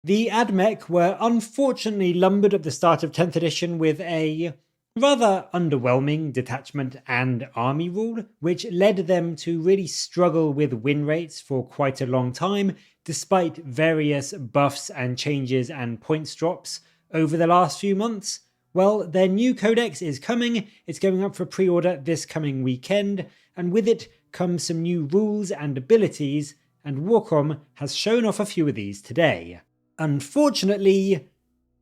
The Admech were unfortunately lumbered at the start of 10th edition with a rather underwhelming detachment and army rule, which led them to really struggle with win rates for quite a long time, despite various buffs and changes and points drops over the last few months. Well, their new codex is coming, it's going up for pre-order this coming weekend, and with it comes some new rules and abilities, and Warcom has shown off a few of these today. Unfortunately,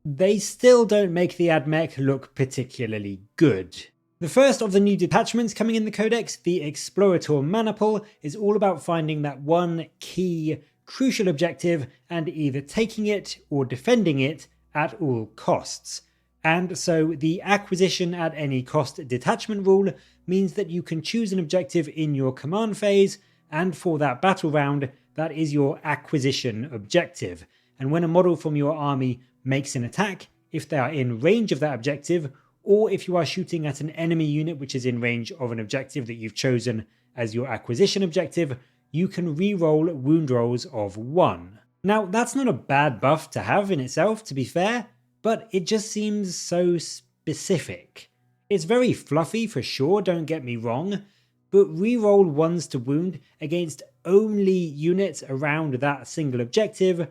they still don't make the Admech look particularly good. The first of the new detachments coming in the codex, the Explorator Maniple, is all about finding that one key, crucial objective and either taking it or defending it at all costs. And so the acquisition at any cost detachment rule means that you can choose an objective in your command phase, and for that battle round, that is your acquisition objective. And when a model from your army makes an attack, if they are in range of that objective, or if you are shooting at an enemy unit which is in range of an objective that you've chosen as your acquisition objective, you can re-roll wound rolls of 1. Now, that's not a bad buff to have in itself, to be fair, but it just seems so specific. It's very fluffy for sure, don't get me wrong, but re-roll 1s to wound against only units around that single objective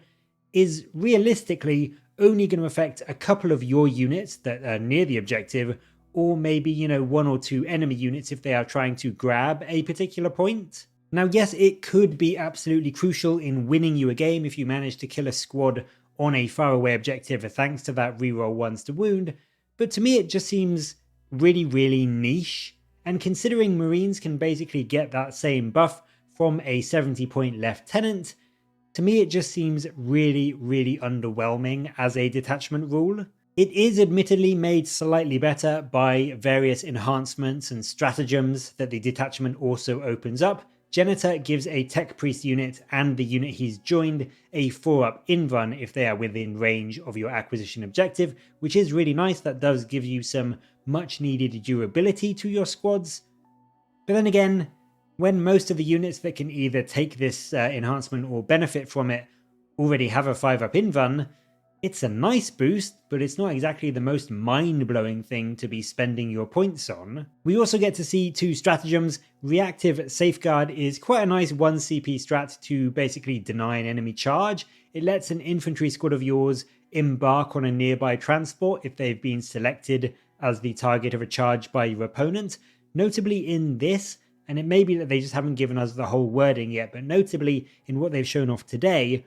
is realistically only going to affect a couple of your units that are near the objective, or maybe, one or two enemy units if they are trying to grab a particular point. Now, yes, it could be absolutely crucial in winning you a game if you manage to kill a squad on a faraway objective thanks to that reroll 1s to wound, but to me it just seems really, really niche, and considering Marines can basically get that same buff from a 70-point lieutenant, to me it just seems really, really underwhelming as a detachment rule. It is admittedly made slightly better by various enhancements and stratagems that the detachment also opens up. Janitor gives a Tech Priest unit and the unit he's joined a 4-up in-run if they are within range of your acquisition objective, which is really nice. That does give you some much needed durability to your squads. But then again, when most of the units that can either take this enhancement or benefit from it already have a 5-up in-run, it's a nice boost, but it's not exactly the most mind-blowing thing to be spending your points on. We also get to see 2 stratagems. Reactive Safeguard is quite a nice 1 CP strat to basically deny an enemy charge. It lets an infantry squad of yours embark on a nearby transport if they've been selected as the target of a charge by your opponent. Notably in this, and it may be that they just haven't given us the whole wording yet, but notably in what they've shown off today,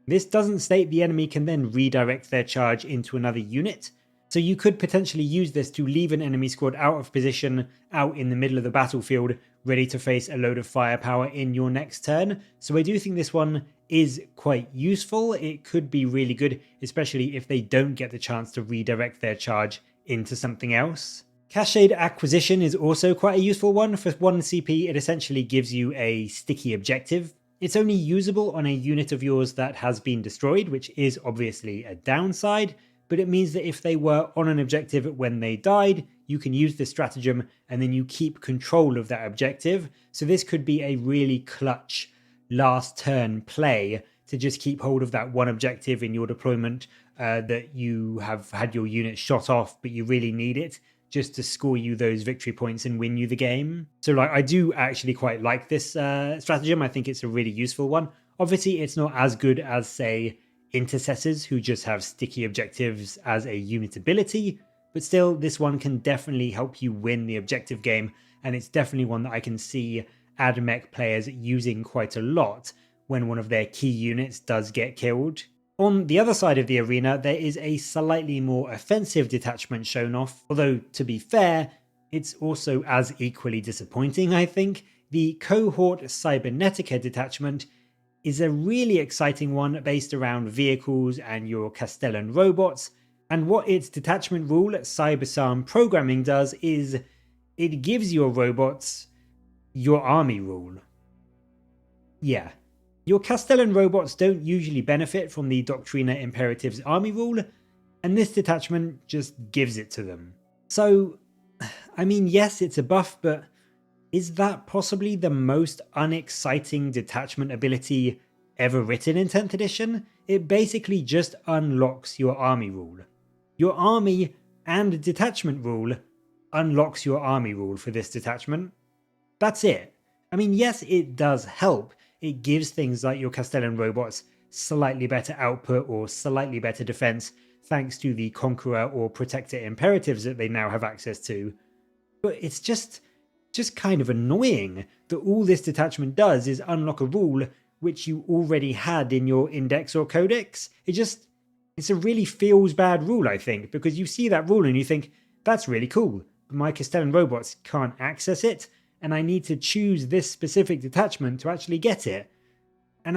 this doesn't state the enemy can then redirect their charge into another unit, so you could potentially use this to leave an enemy squad out of position, out in the middle of the battlefield, ready to face a load of firepower in your next turn. So I do think this one is quite useful. It could be really good, especially if they don't get the chance to redirect their charge into something else. Cached Acquisition is also quite a useful one. For 1 CP, it essentially gives you a sticky objective. It's only usable on a unit of yours that has been destroyed, which is obviously a downside, but it means that if they were on an objective when they died, you can use this stratagem and then you keep control of that objective. So this could be a really clutch last turn play to just keep hold of that one objective in your deployment that you have had your unit shot off, but you really need it just to score you those victory points and win you the game. So I do actually quite like this stratagem. I think it's a really useful one. Obviously, it's not as good as, say, Intercessors, who just have sticky objectives as a unit ability, but still, this one can definitely help you win the objective game, and it's definitely one that I can see Admech players using quite a lot when one of their key units does get killed. On the other side of the arena, there is a slightly more offensive detachment shown off, although to be fair, it's also as equally disappointing, I think. The Cohort Cybernetica detachment is a really exciting one based around vehicles and your Castellan robots, and what its detachment rule, Cybersarm programming, does is it gives your robots your army rule. Yeah. Your Castellan robots don't usually benefit from the Doctrina Imperative's army rule, and this detachment just gives it to them. So, I mean, yes, it's a buff, but is that possibly the most unexciting detachment ability ever written in 10th edition? it basically just unlocks your army rule. Your army and detachment rule unlocks your army rule for this detachment. That's it. I mean, yes, it does help. It gives things like your Castellan robots slightly better output or slightly better defense thanks to the Conqueror or Protector imperatives that they now have access to. But it's just kind of annoying that all this detachment does is unlock a rule which you already had in your index or codex. It's a really feels bad rule, I think, because you see that rule and you think, that's really cool, but my Castellan robots can't access it, and I need to choose this specific detachment to actually get it. And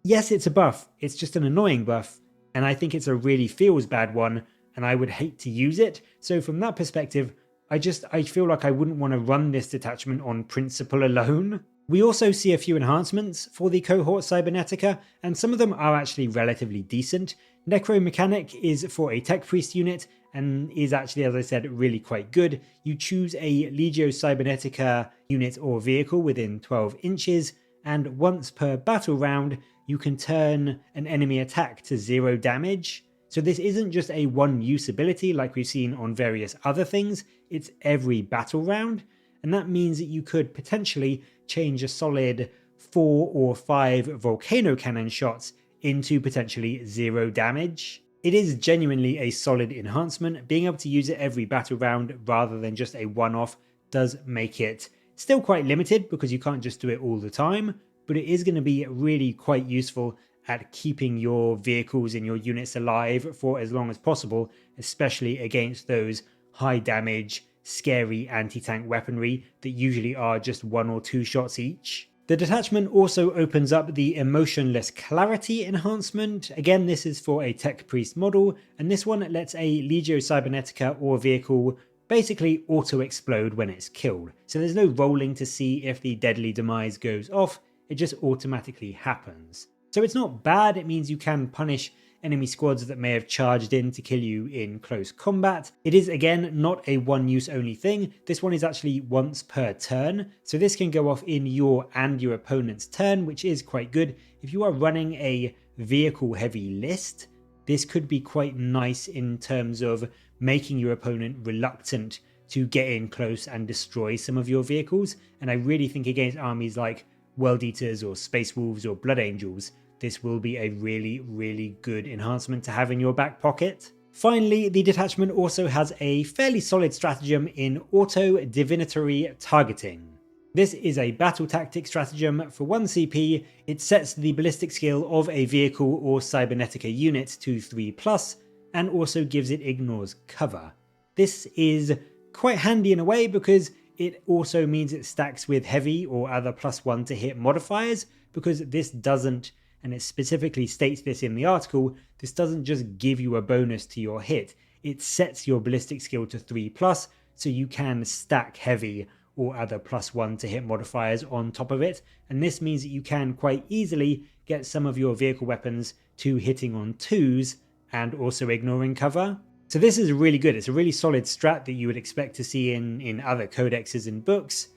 yes, it's a buff, it's just an annoying buff, and I think it's a really feels bad one, and I would hate to use it. So from that perspective, I feel like I wouldn't want to run this detachment on principle alone. We also see a few enhancements for the cohort Cybernetica, and some of them are actually relatively decent. Necromechanic is for a Tech Priest unit, and is actually, as I said, really quite good. You choose a Legio Cybernetica unit or vehicle within 12 inches, and once per battle round, you can turn an enemy attack to 0 damage. So this isn't just a one-use ability like we've seen on various other things, it's every battle round, and that means that you could potentially change a solid 4 or 5 volcano cannon shots into potentially 0 damage. It is genuinely a solid enhancement. Being able to use it every battle round rather than just a one-off does make it still quite limited because you can't just do it all the time, but it is going to be really quite useful at keeping your vehicles and your units alive for as long as possible, especially against those high damage, scary anti-tank weaponry that usually are just 1 or 2 shots each. The detachment also opens up the Emotionless Clarity enhancement. Again, this is for a Tech Priest model, and this one lets a Legio Cybernetica or vehicle basically auto-explode when it's killed. So there's no rolling to see if the deadly demise goes off, it just automatically happens. So it's not bad, it means you can punish enemy squads that may have charged in to kill you in close combat. It is, again, not a one-use only thing. This one is actually once per turn, so this can go off in your and your opponent's turn, which is quite good. If you are running a vehicle-heavy list, this could be quite nice in terms of making your opponent reluctant to get in close and destroy some of your vehicles, and I really think against armies like World Eaters or Space Wolves or Blood Angels, this will be a really, really good enhancement to have in your back pocket. Finally, the detachment also has a fairly solid stratagem in Auto Divinatory Targeting. This is a battle tactic stratagem for 1 CP. It sets the ballistic skill of a vehicle or Cybernetica unit to 3+, and also gives it ignores cover. This is quite handy in a way because it also means it stacks with heavy or other +1 to hit modifiers, because this doesn't, and it specifically states this in the article, this doesn't just give you a bonus to your hit, it sets your ballistic skill to 3+, so you can stack heavy or other +1 to hit modifiers on top of it, and this means that you can quite easily get some of your vehicle weapons to hitting on 2s and also ignoring cover. So this is really good, it's a really solid strat that you would expect to see in other codexes and books.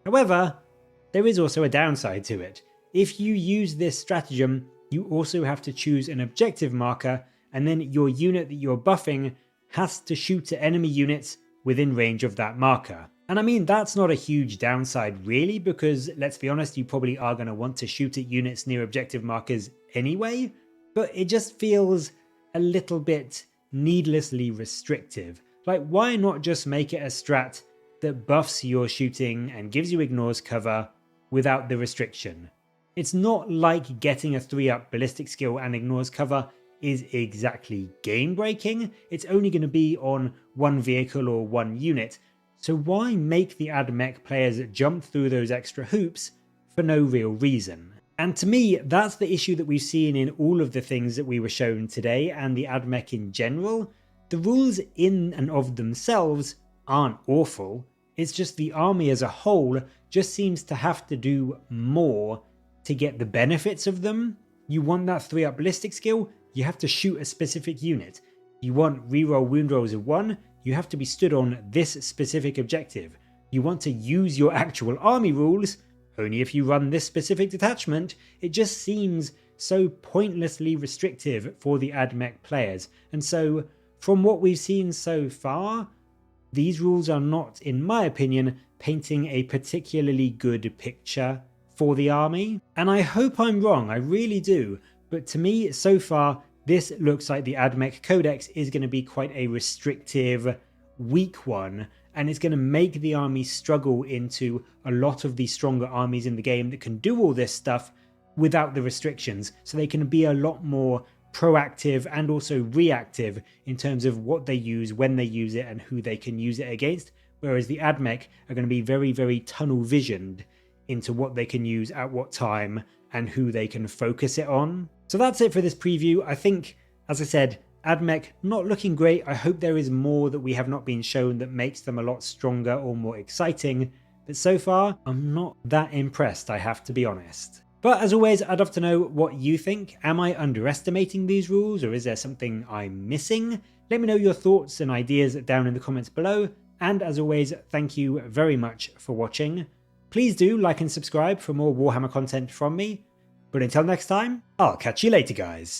However, there is also a downside to it. If you use this stratagem, you also have to choose an objective marker, and then your unit that you're buffing has to shoot at enemy units within range of that marker. And I mean, that's not a huge downside really, because let's be honest, you probably are going to want to shoot at units near objective markers anyway, but it just feels a little bit needlessly restrictive. Like, why not just make it a strat that buffs your shooting and gives you ignores cover without the restriction? It's not like getting a 3-up ballistic skill and ignores cover is exactly game breaking, it's only going to be on one vehicle or one unit, so why make the Admech players jump through those extra hoops for no real reason? And to me, that's the issue that we've seen in all of the things that we were shown today and the Admech in general. The rules in and of themselves aren't awful, it's just the army as a whole just seems to have to do more to get the benefits of them. You want that 3-up ballistic skill, you have to shoot a specific unit. You want reroll wound rolls of 1, you have to be stood on this specific objective. You want to use your actual army rules, only if you run this specific detachment. It just seems so pointlessly restrictive for the Admech players. And so from what we've seen so far, these rules are not, in my opinion, painting a particularly good picture for the army. And I hope I'm wrong, I really do. But to me, so far, this looks like the Admech Codex is going to be quite a restrictive, weak one, and it's going to make the army struggle into a lot of the stronger armies in the game that can do all this stuff without the restrictions, so they can be a lot more proactive and also reactive in terms of what they use, when they use it, and who they can use it against, whereas the Admech are going to be very, very tunnel visioned into what they can use at what time and who they can focus it on. So that's it for this preview. I think, as I said, Admech not looking great. I hope there is more that we have not been shown that makes them a lot stronger or more exciting, but so far I'm not that impressed, I have to be honest. But as always, I'd love to know what you think. Am I underestimating these rules, or is there something I'm missing? Let me know your thoughts and ideas down in the comments below, and as always, thank you very much for watching. Please do like and subscribe for more Warhammer content from me, but until next time, I'll catch you later guys.